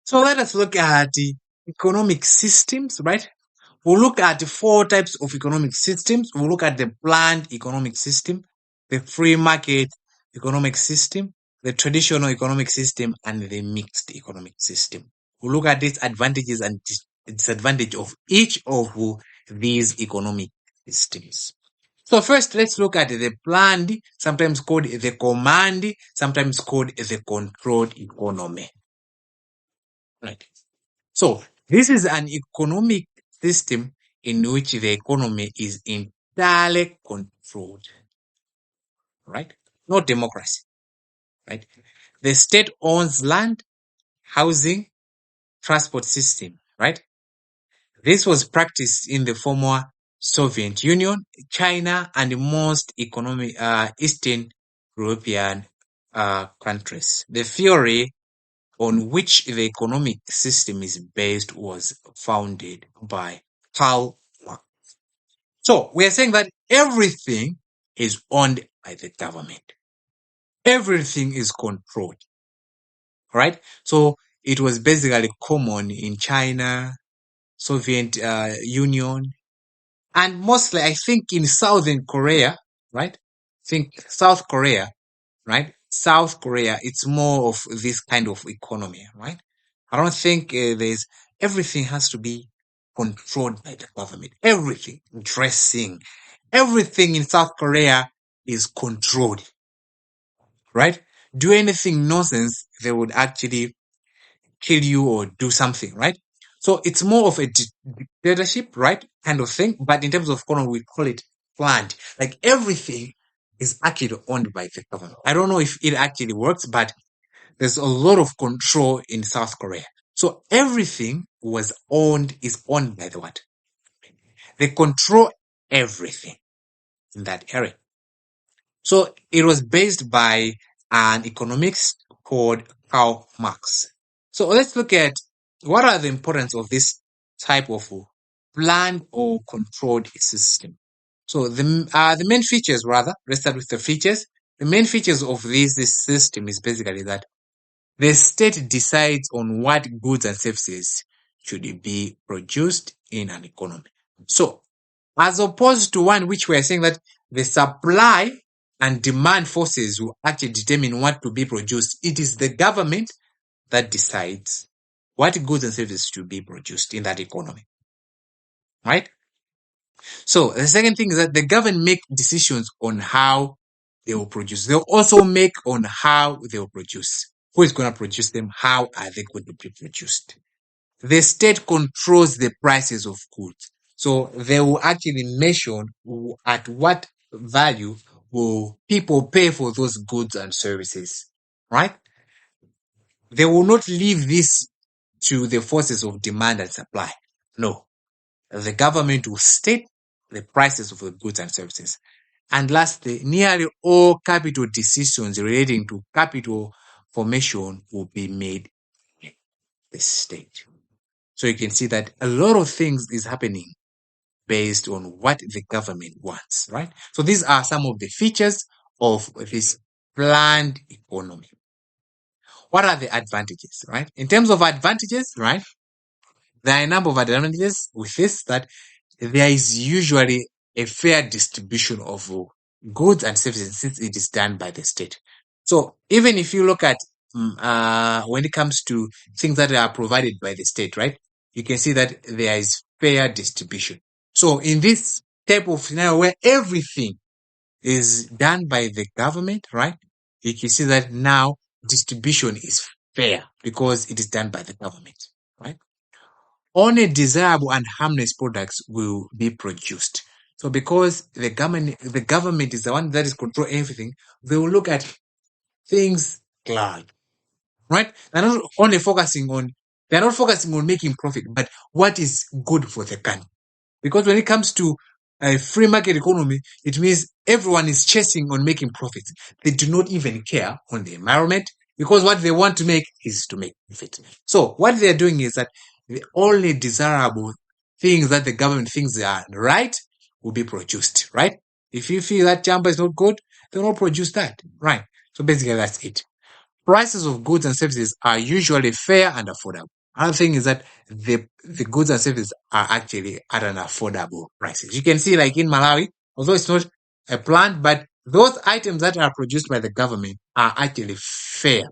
So let us look at the economic systems, right? We'll look at the 4 types of economic systems. We'll look at the planned economic system, the free market economic system, the traditional economic system, and the mixed economic system. We'll look at these advantages and disadvantage of each of these economic systems. So first, let's look at the planned, sometimes called the command, sometimes called the controlled economy. Right. So this is an economic system in which the economy is entirely controlled, right? Not democracy, right? The state owns land, housing, transport system, right? This was practiced in the former Soviet Union, China, and most Eastern European countries. The theory on which the economic system is based was founded by Karl Marx. So we are saying that everything is owned by the government. Everything is controlled, right? So it was basically common in China, Soviet Union, and mostly I think in Southern Korea, right? Think South Korea, right? South Korea, it's more of this kind of economy, right? I don't think everything has to be controlled by the government. Everything, dressing, everything in South Korea is controlled, right? Do anything nonsense, they would actually kill you or do something, right? So it's more of a dictatorship, right? Kind of thing. But in terms of economy, we call it planned. Like everything is actually owned by the government. I don't know if it actually works, but there's a lot of control in South Korea. So everything is owned by the what? They control everything in that area. So it was based by an economist called Karl Marx. So let's look at what are the importance of this type of planned or controlled system. So the main features, rather, let's start with the features. The main features of this system is basically that the state decides on what goods and services should be produced in an economy. So, as opposed to one which we are saying that the supply and demand forces will actually determine what to be produced, it is the government that decides what goods and services to be produced in that economy. Right? So the second thing is that the government make decisions on how they will produce. They'll also make on how they will produce. Who is going to produce them? How are they going to be produced? The state controls the prices of goods. So they will actually measure at what value will people pay for those goods and services. Right? They will not leave this to the forces of demand and supply. No. The government will state the prices of the goods and services. And lastly, nearly all capital decisions relating to capital formation will be made in the state. So you can see that a lot of things is happening based on what the government wants, right? So these are some of the features of this planned economy. What are the advantages, right? In terms of advantages, right? There are a number of advantages with this that there is usually a fair distribution of goods and services since it is done by the state. So even if you look at when it comes to things that are provided by the state, right, you can see that there is fair distribution. So in this type of scenario where everything is done by the government, right, you can see that now distribution is fair because it is done by the government, right? Only desirable and harmless products will be produced. So because the government is the one that is controlling everything, they will look at things clearly, right? They're not focusing on making profit, but what is good for the country. Because when it comes to a free market economy, it means everyone is chasing on making profits. They do not even care on the environment because what they want to make is to make profit. So what they're doing is that the only desirable things that the government thinks are right will be produced, right? If you feel that jumper is not good, they will not produce that, right? So basically that's it. Prices of goods and services are usually fair and affordable. Another thing is that the goods and services are actually at an affordable prices. You can see, like in Malawi, although it's not a plant, but those items that are produced by the government are actually fair,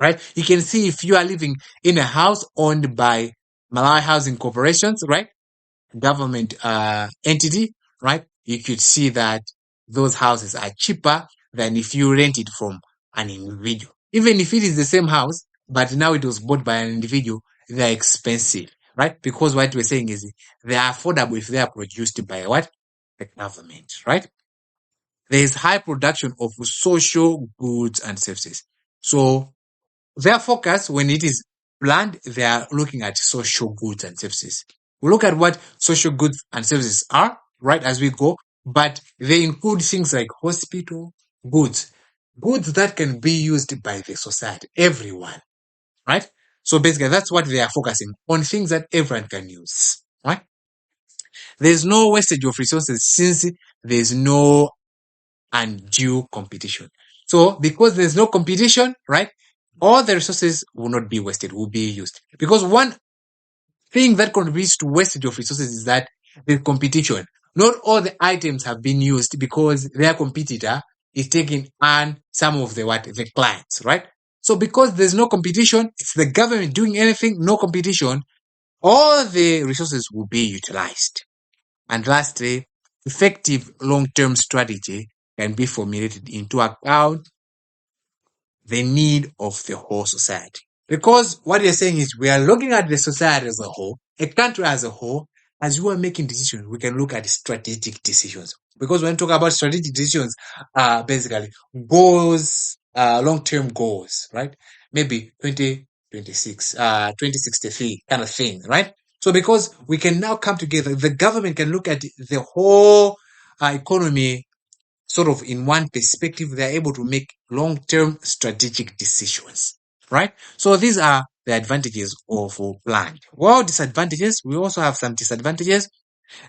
right? You can see if you are living in a house owned by Malawi Housing Corporations, right? Government entity, right? You could see that those houses are cheaper than if you rent it from an individual. Even if it is the same house, but now it was bought by an individual, they're expensive, right? Because what we're saying is they are affordable if they are produced by what? The government, right? There is high production of social goods and services. So their focus, when it is planned, they are looking at social goods and services. We look at what social goods and services are, right, as we go, but they include things like hospital goods, goods that can be used by the society, everyone, right? So basically, that's what they are focusing on, things that everyone can use, right? There's no wastage of resources since there's no undue competition. So because there's no competition, right, all the resources will not be wasted, will be used. Because one thing that contributes to wastage of resources is that the competition. Not all the items have been used because their competitor is taking on some of the clients, right? So because there's no competition, it's the government doing anything, no competition, all the resources will be utilized. And lastly, effective long-term strategy can be formulated into account the need of the whole society. Because what you're saying is we are looking at the society as a whole, a country as a whole. As we are making decisions, we can look at strategic decisions. Because when we talk about strategic decisions, basically goals, long-term goals, right? Maybe 2026, 2063 kind of thing, right? So because we can now come together, the government can look at the whole economy sort of in one perspective. They're able to make long-term strategic decisions, right? So these are the advantages of plan. Well, disadvantages, we also have some disadvantages.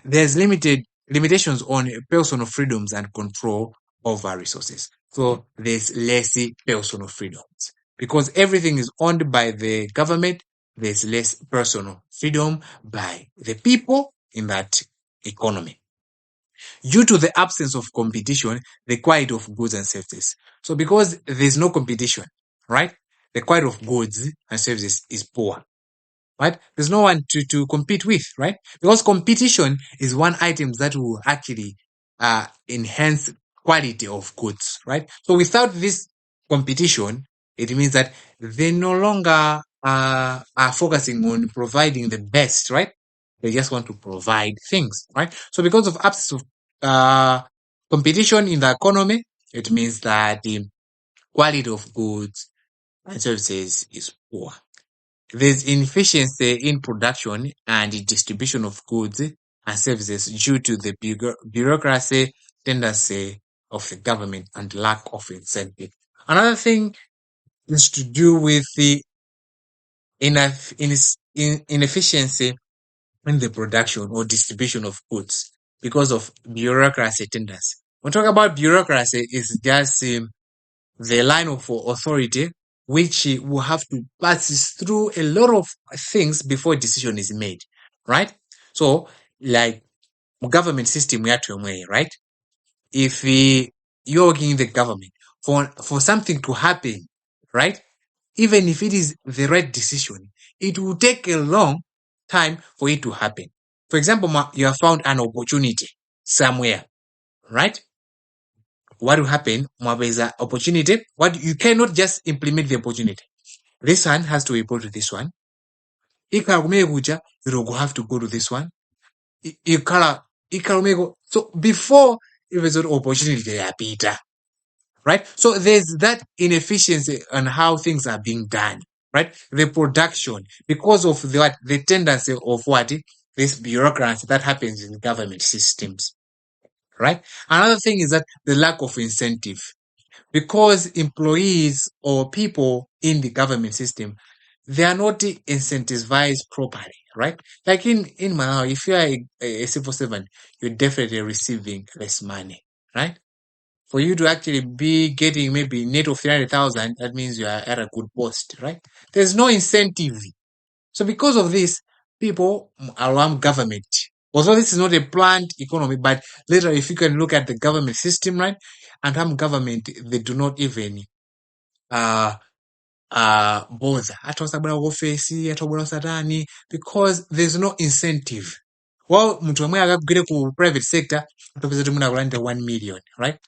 There's limitations on personal freedoms and control over resources. So there's less personal freedoms because everything is owned by the government. There's less personal freedom by the people in that economy. Due to the absence of competition, the quality of goods and services. So because there's no competition, right? The quality of goods and services is poor, right? There's no one to compete with, right? Because competition is one item that will actually enhance quality of goods, right? So without this competition, it means that they no longer are focusing on providing the best, right? They just want to provide things, right? So because of absence of competition in the economy, it means that the quality of goods and services is poor. There's inefficiency in production and distribution of goods and services due to the bureaucracy tendency of the government and lack of incentive. Another thing is to do with the inefficiency in the production or distribution of goods because of bureaucracy tendency. When we talk about bureaucracy, it's just the line of authority which will have to pass through a lot of things before a decision is made, right? So, like government system, right? If you're working in the government for something to happen, right? Even if it is the right decision, it will take a long time for it to happen. For example, you have found an opportunity somewhere, right? What will happen? There is an opportunity. What you cannot just implement the opportunity. This one has to report to this one. Ikarumeguja, you will have to go to this one. So before it was an opportunity, they are better, right? So there's that inefficiency on how things are being done, right? The production, because of the tendency of this bureaucracy that happens in government systems, right? Another thing is that the lack of incentive, because employees or people in the government system, they are not incentivized properly, right? Like in Malawi, if you are a civil servant, you're definitely receiving less money, right? For you to actually be getting maybe net of 300,000, that means you are at a good post, right? There's no incentive So because of this, people alarm government. Although this is not a planned economy, but later if you can look at the government system, right, and harm government, they do not even uh bother. Atosabula ofesi, atobula satani, because there's no incentive. Well, mtu amwe akagwire ku private sector, atopeza kuti muna kulanda 1 million, right?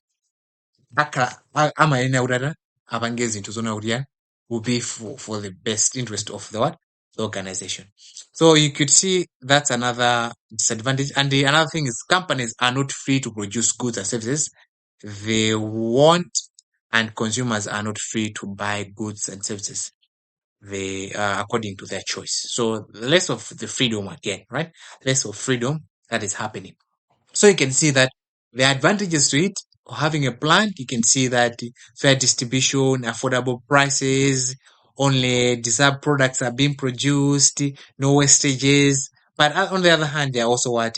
Amayenera kuti apange zinthu zona kuti will be for the best interest of the what? The organization. So you could see that's another disadvantage. And another thing is companies are not free to produce goods and services they want, and consumers are not free to buy goods and services they according to their choice. So less of the freedom again, right? Less of freedom that is happening. So you can see that the advantages to it, having a plant, you can see that fair distribution, affordable prices, only desired products are being produced, no wastages. But on the other hand, there are also what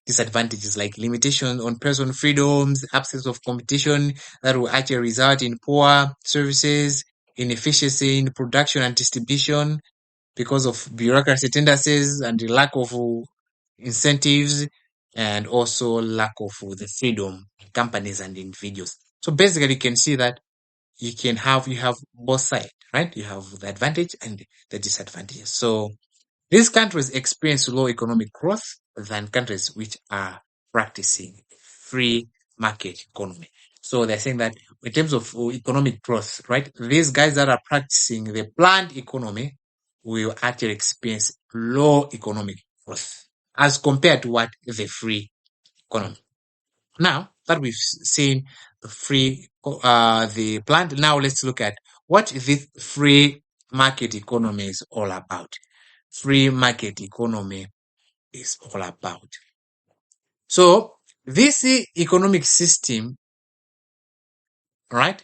disadvantages like limitations on personal freedoms, absence of competition that will actually result in poor services, inefficiency in production and distribution because of bureaucracy tendencies and the lack of incentives and also lack of the freedom companies and individuals. So basically you can see that you have both sides, right? You have the advantage and the disadvantages. So these countries experience low economic growth than countries which are practicing free market economy. So they're saying that in terms of economic growth, right? These guys that are practicing the planned economy will actually experience low economic growth as compared to what the free economy. Now that we've seen the planned, now let's look at what this free market economy is all about. Free market economy is all about. So this economic system, right,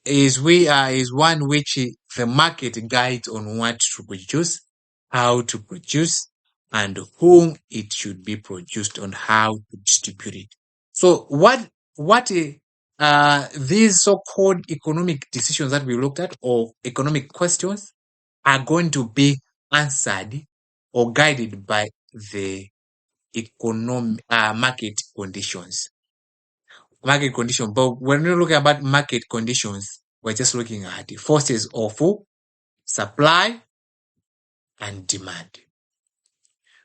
is one which the market guides on what to produce, how to produce, and whom it should be produced on how to distribute it. So what these so-called economic decisions that we looked at or economic questions are going to be answered or guided by the market conditions. Market condition. But when we look about market conditions, we're just looking at the forces of supply and demand.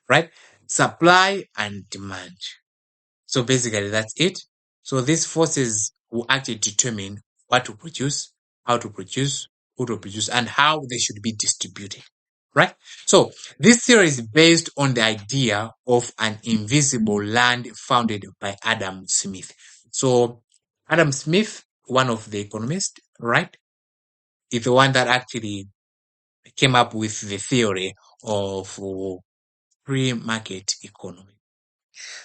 Right? Supply and demand. So basically that's it. So these forces will actually determine what to produce, how to produce, who to produce, and how they should be distributed. Right? So this theory is based on the idea of an invisible land founded by Adam Smith. So Adam Smith, one of the economists, right, is the one that actually came up with the theory of free market economy.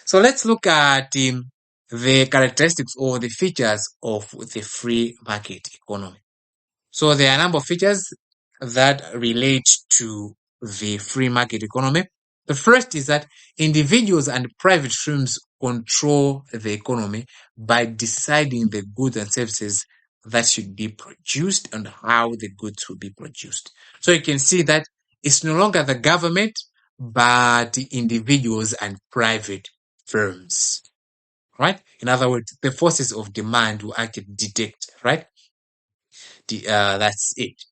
So let's look at the characteristics or the features of the free market economy. So there are a number of features that relate to the free market economy. The first is that individuals and private firms control the economy by deciding the goods and services that should be produced and how the goods will be produced. So you can see that it's no longer the government, but the individuals and private firms, right? In other words, the forces of demand will actually detect, right? That's it.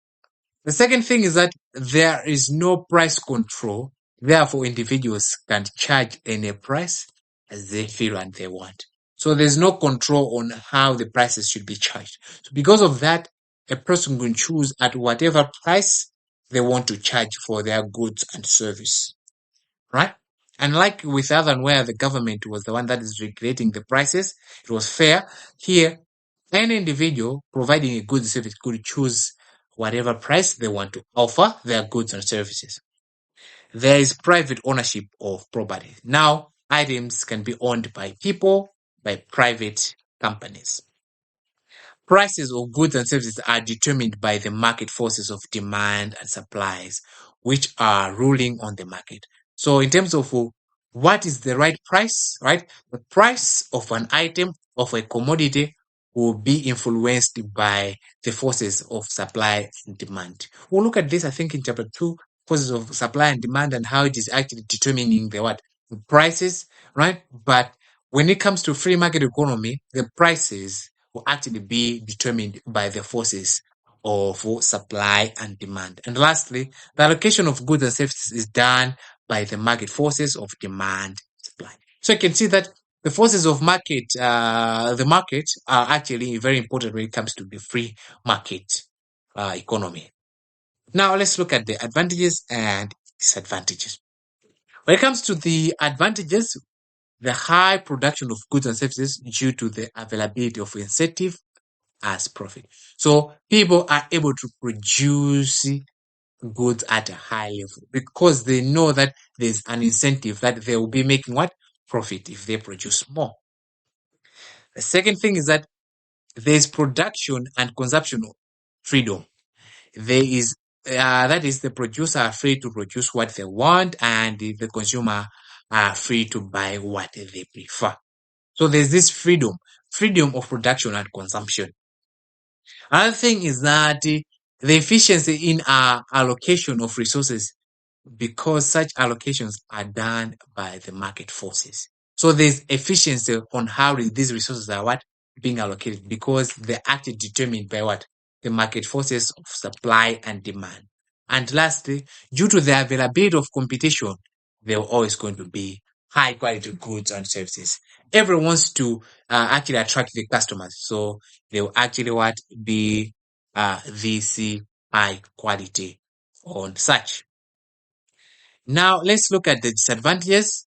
The second thing is that there is no price control. Therefore, individuals can charge any price as they feel and they want. So there's no control on how the prices should be charged. So because of that, a person can choose at whatever price they want to charge for their goods and service, right? And like with other where the government was the one that is regulating the prices, it was fair. Here, any individual providing a good service could choose whatever price they want to offer their goods and services. There is private ownership of property. Now, items can be owned by people, by private companies. Prices of goods and services are determined by the market forces of demand and supplies, which are ruling on the market. So in terms of what is the right price, right? The price of an item, of a commodity, will be influenced by the forces of supply and demand. We'll look at this, I think, in chapter 2, forces of supply and demand, and how it is actually determining the what? The prices, right? But when it comes to free market economy, the prices will actually be determined by the forces of supply and demand. And lastly, the allocation of goods and services is done by the market forces of demand supply. So you can see that the forces of the market are actually very important when it comes to the free market economy. Now let's look at the advantages and disadvantages. When it comes to the advantages, the high production of goods and services due to the availability of incentive as profit. So people are able to produce goods at a high level because they know that there's an incentive that they will be making what? Profit if they produce more. The second thing is that there's production and consumption freedom. There is that is the producer are free to produce what they want, and the consumer are free to buy what they prefer. So there's this freedom of production and consumption. Another thing is that the efficiency in our allocation of resources, because such allocations are done by the market forces. So there's efficiency on how these resources are what being allocated, because they're actually determined by what? The market forces of supply and demand. And lastly, due to the availability of competition, there are always going to be high quality goods and services. Everyone wants to actually attract the customers. So they will actually what be this high quality on such. Now let's look at the disadvantages.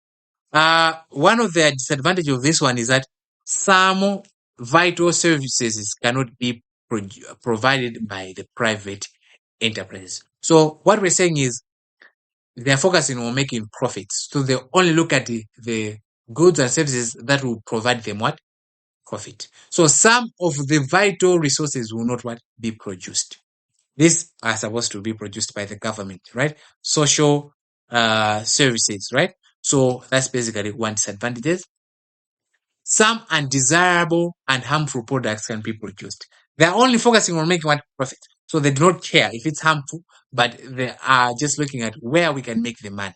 One of the disadvantages of this one is that some vital services cannot be provided by the private enterprises. So what we're saying is they're focusing on making profits. So they only look at the goods and services that will provide them what? Profit. So some of the vital resources will not what? Be produced. These are supposed to be produced by the government, right? Social services, right? So that's basically one disadvantage. Some undesirable and harmful products can be produced. They're only focusing on making what? Profit. So they do not care if it's harmful, but they are just looking at where we can make the money.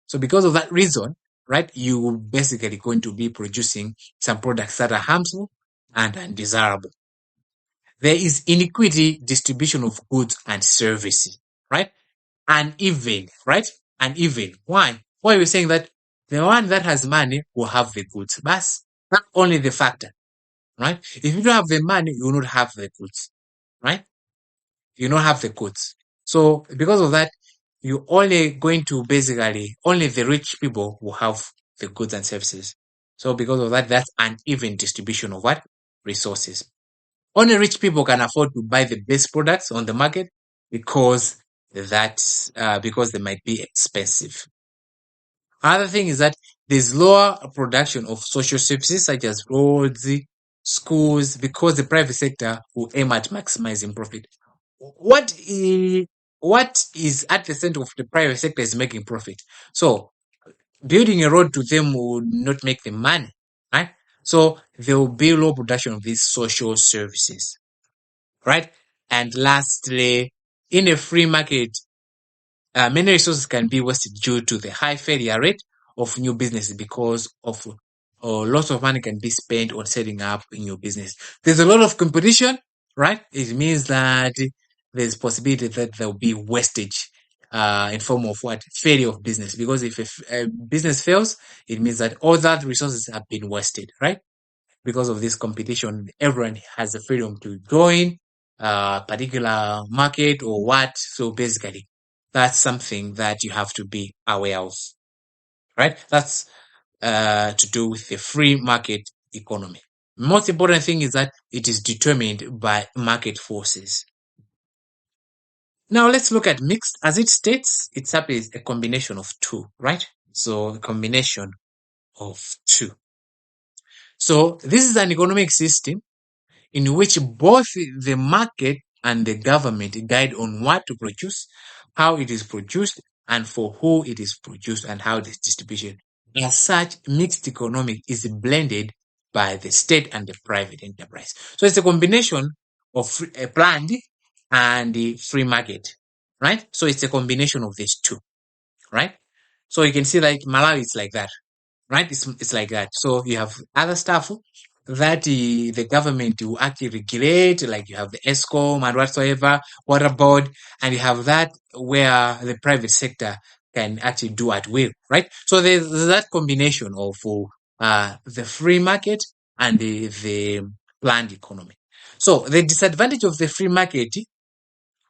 So because of that reason, right, you basically going to be producing some products that are harmful and undesirable. There is inequity distribution of goods and services, right? Uneven, right? Uneven. Why? Why are we saying that the one that has money will have the goods? But not only the factor, right? If you don't have the money, you will not have the goods, right? You don't have the goods. So because of that, you only going to basically only the rich people will have the goods and services. So because of that, that's uneven distribution of what? Resources. Only rich people can afford to buy the best products on the market because because they might be expensive. Another thing is that there's lower production of social services such as roads, schools, because the private sector will aim at maximizing profit. What is, what is at the center of the private sector is making profit. So building a road to them will not make them money, right? So there will be low production of these social services, right? And lastly, in a free market, many resources can be wasted due to the high failure rate of new businesses because of lots of money can be spent on setting up a new business. There's a lot of competition, right? It means that there's possibility that there will be wastage in form of what? Failure of business. Because if a business fails, it means that all that resources have been wasted, right? Because of this competition, everyone has the freedom to join a particular market or what. So basically, that's something that you have to be aware of, right? That's to do with the free market economy. Most important thing is that it is determined by market forces. Now let's look at mixed. As it states, it's up is a combination of two, right? So a combination of two. So this is an economic system in which both the market and the government guide on what to produce, how it is produced, and for who it is produced and how it is distributed. As such, mixed economic is blended by the state and the private enterprise. So it's a combination of a planned and the free market, right? So it's a combination of these two, right? So you can see like Malawi is like that, right? It's like that. So you have other stuff that the government will actually regulate, like you have the ESCOM and whatsoever, water board, and you have that where the private sector can actually do at will, right? So there's that combination of the free market and the planned economy. So the disadvantage of the free market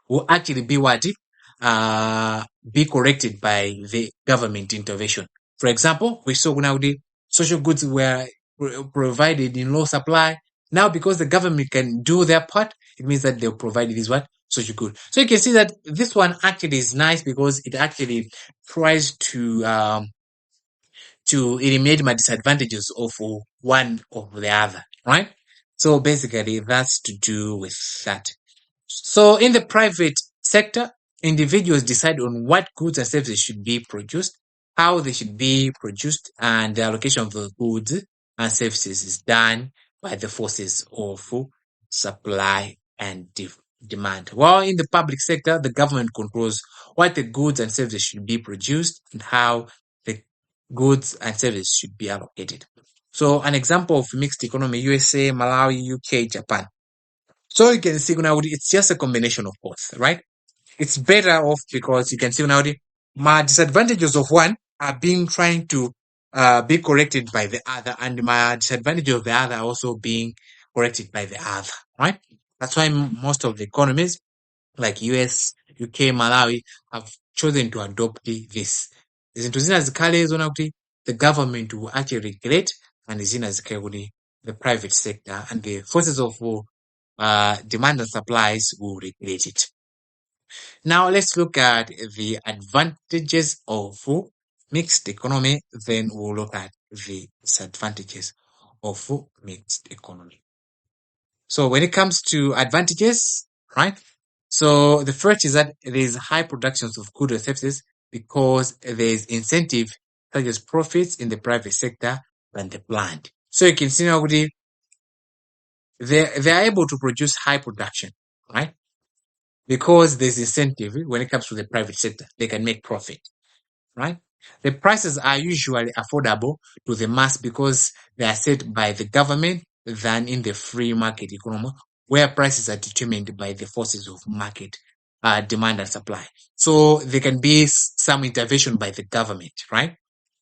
will actually be what? Be corrected by the government intervention. For example, we saw now the social goods were provided in low supply. Now, because the government can do their part, it means that they'll provide this what? Social good. So you can see that this one actually is nice because it actually tries to eliminate my disadvantages of one of the other, right? So basically, that's to do with that. So in the private sector, individuals decide on what goods and services should be produced, how they should be produced, and the allocation of the goods and services is done by the forces of supply and demand. While in the public sector, the government controls what the goods and services should be produced and how the goods and services should be allocated. So an example of mixed economy: USA, Malawi, UK, Japan. So you can see now it's just a combination of both, right? It's better off because you can see now my disadvantages of one are being trying to be corrected by the other, and my disadvantage of the other are also being corrected by the other, right? That's why most of the economies like US, UK, Malawi have chosen to adopt this. Izinto zina zikhale zona kuti the government will actually regulate and zina zikhale kuti the private sector and the forces of demand and supplies will regulate it. Now let's look at the advantages of mixed economy. Then we'll look at the disadvantages of mixed economy. So when it comes to advantages, right? So the first is that there is high productions of goods and services because there is incentive such as profits in the private sector than the planned. So you can see now they are able to produce high production, right? Because there's incentive when it comes to the private sector, they can make profit, right? The prices are usually affordable to the mass because they are set by the government than in the free market economy, where prices are determined by the forces of market, demand and supply. So there can be some intervention by the government, right?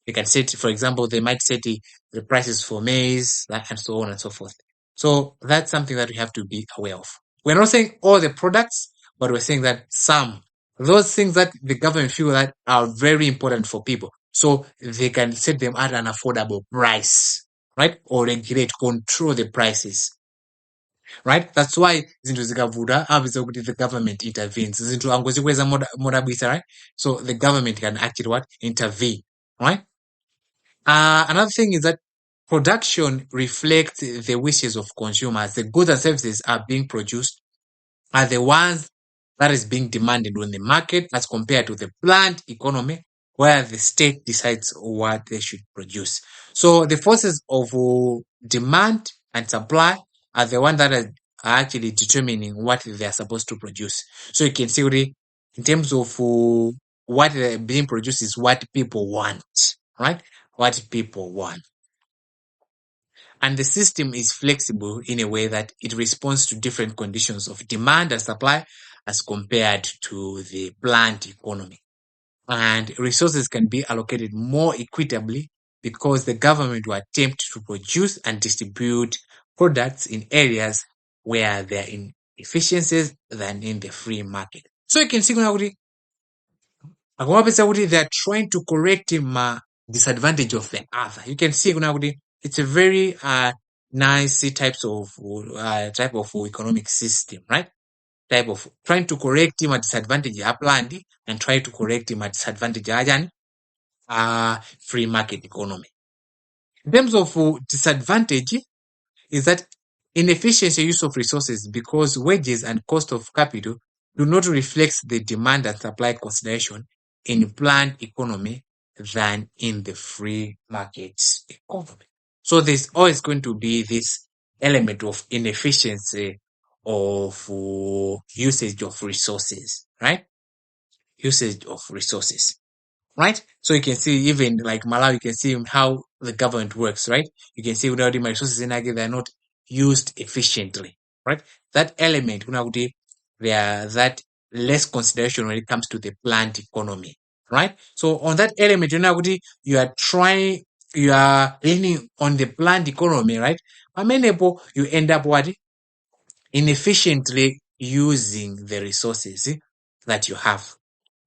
They can set, for example, they might set the prices for maize and so on and so forth. So that's something that we have to be aware of. We're not saying all the products, but we're saying that some, those things that the government feel that are very important for people. So they can set them at an affordable price, right? Or regulate, control the prices, right? That's why zinthu zikavuta apeza kuti the government intervenes. Zinthu angozikweza modabwisa, right? So the government can actually what? Intervene, right? Another thing is that production reflects the wishes of consumers. The goods and services are being produced are the ones that is being demanded on the market as compared to the planned economy where the state decides what they should produce. So the forces of demand and supply are the ones that are actually determining what they are supposed to produce. So you can see in terms of what being produced is what people want, right? What people want. And the system is flexible in a way that it responds to different conditions of demand and supply as compared to the planned economy. And resources can be allocated more equitably because the government will attempt to produce and distribute products in areas where there are inefficiencies than in the free market. So you can see now they are trying to correct my disadvantage of the other. You can see now it's a very nice type of economic system, right? Type of trying to correct my disadvantage planned and try to correct my disadvantage free market economy. In terms of disadvantage is that inefficient use of resources because wages and cost of capital do not reflect the demand and supply consideration in planned economy than in the free market economy. So there's always going to be this element of inefficiency of usage of resources, right? Usage of resources, right? So you can see even like Malawi, you can see how the government works, right? You can see without the resources in Nigeria, they're not used efficiently, right? That element, there that less consideration when it comes to the planned economy, right? So on that element, you are leaning on the planned economy, right? But many people, you end up what? Inefficiently using the resources that you have.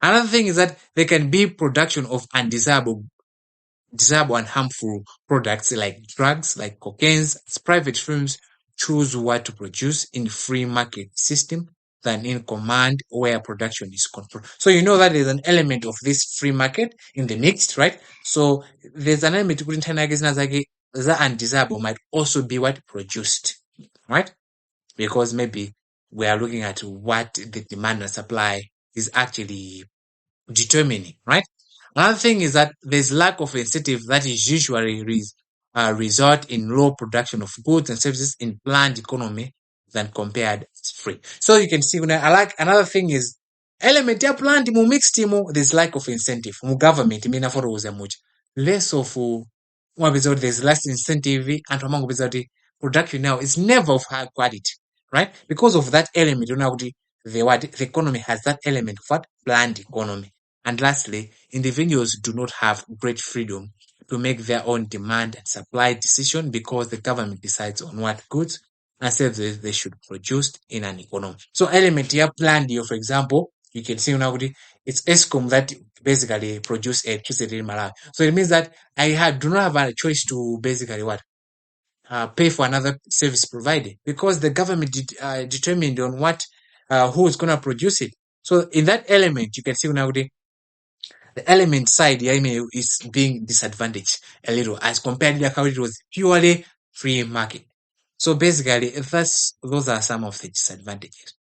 Another thing is that there can be production of undesirable and harmful products like drugs, like cocaine. Private firms choose what to produce in free market system than in command where production is controlled. So you know that there's an element of this free market in the mix, right? So there's an element the undesirable might also be what produced, right? Because maybe we are looking at what the demand and supply is actually determining, right? Another thing is that there's lack of incentive that is usually result in low production of goods and services in planned economy than compared free. So you can see I like another thing is element ya planned mu mixed there's lack of incentive mu government mina follows much less of there's less incentive and among production now is never of high quality, right? Because of that element, the economy has that element of what planned economy. And lastly, individuals do not have great freedom to make their own demand and supply decision because the government decides on what goods and services they should produce in an economy. So element here planned here, for example, you can see now it's ESCOM that basically produce electricity in Malawi. So it means that do not have a choice to basically pay for another service provider because the government determined on who is going to produce it. So in that element, you can see now the element side is being disadvantaged a little as compared to how it was purely free market. So basically, those are some of the disadvantages.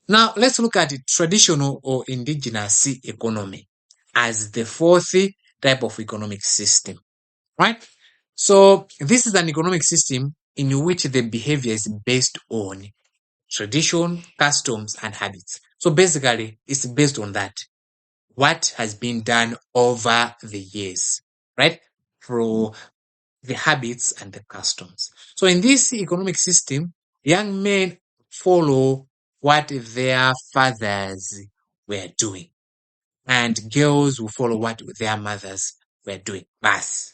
Now, let's look at the traditional or indigenous economy as the fourth type of economic system, right? So this is an economic system in which the behavior is based on tradition, customs, and habits. So basically, it's based on that. What has been done over the years, right? Through the habits and the customs. So in this economic system, young men follow what their fathers were doing, and girls will follow what their mothers were doing. Bas.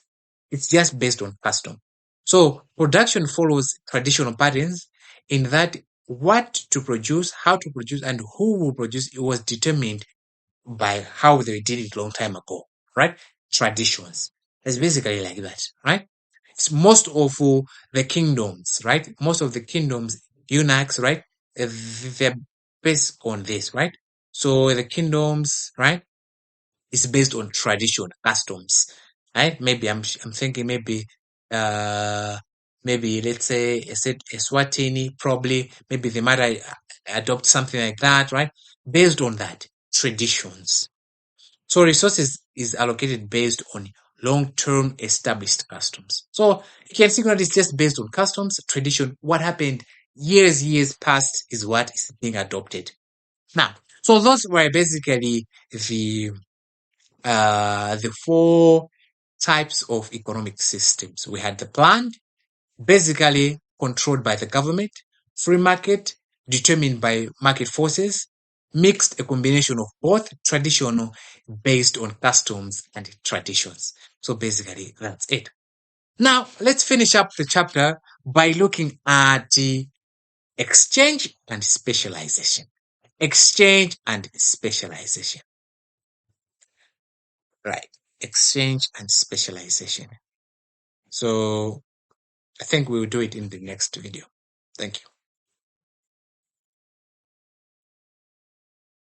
It's just based on custom. So production follows traditional patterns in that what to produce, how to produce, and who will produce, it was determined by how they did it long time ago, right? Traditions. It's basically like that, right? It's most of the kingdoms, right? Most of the kingdoms, eunuchs, right? They're based on this, right? So the kingdoms, right, is based on tradition, customs, right? Maybe I'm thinking uh maybe let's say Eswatini, probably maybe they might adopt something like that, right? Based on that traditions. So resources is allocated based on long-term established customs. So you can see that it's just based on customs, tradition. What happened years past is what is being adopted. Now, so those were basically the four types of economic systems. We had the planned, basically controlled by the government, free market, determined by market forces, mixed, a combination of both, traditional, based on customs and traditions. So basically, that's it. Now, let's finish up the chapter by looking at the exchange and specialization. Exchange and specialization. Right. Exchange and specialization. So I think we'll do it in the next video. Thank you.